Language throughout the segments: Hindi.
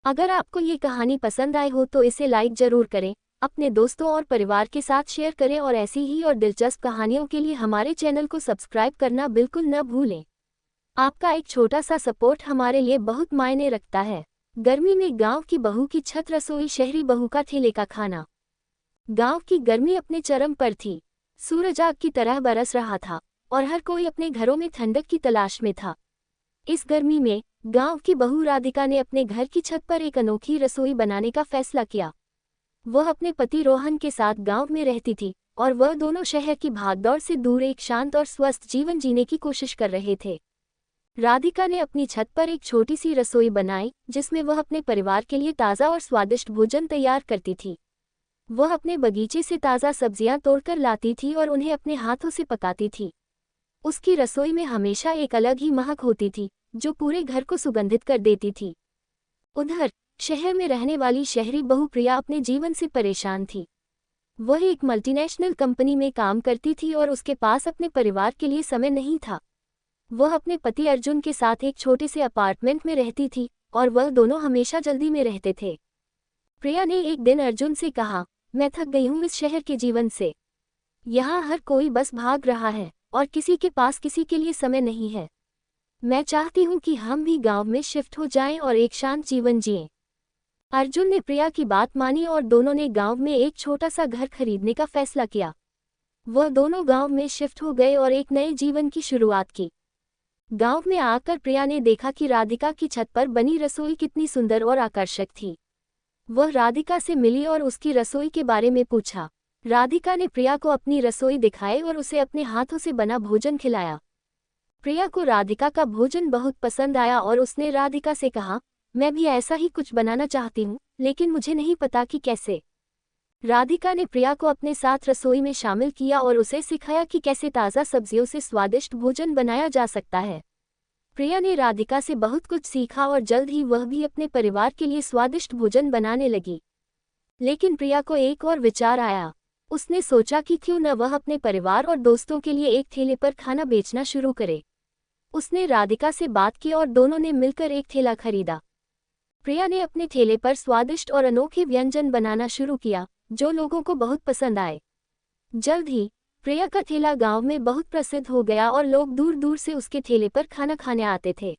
अगर आपको ये कहानी पसंद आई हो तो इसे लाइक जरूर करें, अपने दोस्तों और परिवार के साथ शेयर करें और ऐसी ही और दिलचस्प कहानियों के लिए हमारे चैनल को सब्सक्राइब करना बिल्कुल न भूलें। आपका एक छोटा सा सपोर्ट हमारे लिए बहुत मायने रखता है। गर्मी में गांव की बहू की छत रसोई, शहरी बहू का ठेले का खाना। गांव की गर्मी अपने चरम पर थी। सूरज आग की तरह बरस रहा था और हर कोई अपने घरों में ठंडक की तलाश में था। इस गर्मी में गांव की बहू राधिका ने अपने घर की छत पर एक अनोखी रसोई बनाने का फैसला किया। वह अपने पति रोहन के साथ गांव में रहती थी और वह दोनों शहर की भागदौड़ से दूर एक शांत और स्वस्थ जीवन जीने की कोशिश कर रहे थे। राधिका ने अपनी छत पर एक छोटी सी रसोई बनाई जिसमें वह अपने परिवार के लिए ताज़ा और स्वादिष्ट भोजन तैयार करती थी। वह अपने बगीचे से ताज़ा सब्जियां तोड़कर लाती थी और उन्हें अपने हाथों से पकाती थी। उसकी रसोई में हमेशा एक अलग ही महक होती थी जो पूरे घर को सुगंधित कर देती थी। उधर शहर में रहने वाली शहरी बहू प्रिया अपने जीवन से परेशान थी। वह एक मल्टीनेशनल कंपनी में काम करती थी और उसके पास अपने परिवार के लिए समय नहीं था। वह अपने पति अर्जुन के साथ एक छोटे से अपार्टमेंट में रहती थी और वह दोनों हमेशा जल्दी में रहते थे। प्रिया ने एक दिन अर्जुन से कहा, मैं थक गई हूँ इस शहर के जीवन से। यहाँ हर कोई बस भाग रहा है और किसी के पास किसी के लिए समय नहीं है। मैं चाहती हूँ कि हम भी गांव में शिफ्ट हो जाएं और एक शांत जीवन जिएं। अर्जुन ने प्रिया की बात मानी और दोनों ने गांव में एक छोटा सा घर खरीदने का फैसला किया। वह दोनों गांव में शिफ्ट हो गए और एक नए जीवन की शुरुआत की। गांव में आकर प्रिया ने देखा कि राधिका की छत पर बनी रसोई कितनी सुंदर और आकर्षक थी। वह राधिका से मिली और उसकी रसोई के बारे में पूछा। राधिका ने प्रिया को अपनी रसोई दिखाई और उसे अपने हाथों से बना भोजन खिलाया। प्रिया को राधिका का भोजन बहुत पसंद आया और उसने राधिका से कहा, मैं भी ऐसा ही कुछ बनाना चाहती हूँ, लेकिन मुझे नहीं पता कि कैसे। राधिका ने प्रिया को अपने साथ रसोई में शामिल किया और उसे सिखाया कि कैसे ताज़ा सब्जियों से स्वादिष्ट भोजन बनाया जा सकता है। प्रिया ने राधिका से बहुत कुछ सीखा और जल्द ही वह भी अपने परिवार के लिए स्वादिष्ट भोजन बनाने लगी। लेकिन प्रिया को एक और विचार आया। उसने सोचा कि क्यों न वह अपने परिवार और दोस्तों के लिए एक ठेले पर खाना बेचना शुरू करे। उसने राधिका से बात की और दोनों ने मिलकर एक ठेला खरीदा। प्रिया ने अपने ठेले पर स्वादिष्ट और अनोखे व्यंजन बनाना शुरू किया जो लोगों को बहुत पसंद आए। जल्द ही प्रिया का ठेला गांव में बहुत प्रसिद्ध हो गया और लोग दूर दूर से उसके ठेले पर खाना खाने आते थे।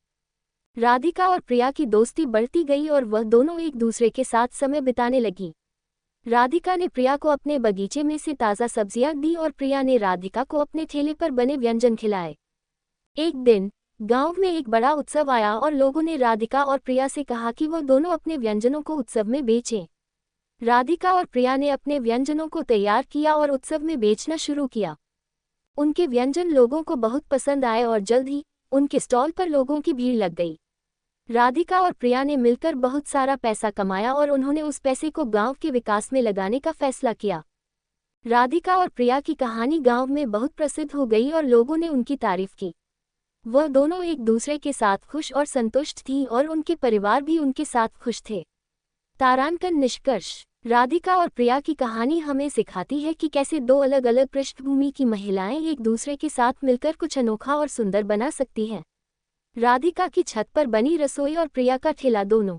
राधिका और प्रिया की दोस्ती बढ़ती गई और वह दोनों एक दूसरे के साथ समय बिताने लगी। राधिका ने प्रिया को अपने बगीचे में से ताज़ा सब्जियां दी और प्रिया ने राधिका को अपने ठेले पर बने व्यंजन खिलाए। एक दिन गांव में एक बड़ा उत्सव आया और लोगों ने राधिका और प्रिया से कहा कि वह दोनों अपने व्यंजनों को उत्सव में बेचें। राधिका और प्रिया ने अपने व्यंजनों को तैयार किया और उत्सव में बेचना शुरू किया। उनके व्यंजन लोगों को बहुत पसंद आए और जल्द ही उनके स्टॉल पर लोगों की भीड़ लग गई। राधिका और प्रिया ने मिलकर बहुत सारा पैसा कमाया और उन्होंने उस पैसे को गांव के विकास में लगाने का फैसला किया। राधिका और प्रिया की कहानी गांव में बहुत प्रसिद्ध हो गई और लोगों ने उनकी तारीफ की। वह दोनों एक दूसरे के साथ खुश और संतुष्ट थीं और उनके परिवार भी उनके साथ खुश थे। तारांकन निष्कर्ष। राधिका और प्रिया की कहानी हमें सिखाती है कि कैसे दो अलग अलग पृष्ठभूमि की महिलाएं एक दूसरे के साथ मिलकर कुछ अनोखा और सुंदर बना सकती हैं। राधिका की छत पर बनी रसोई और प्रिया का ठेला दोनों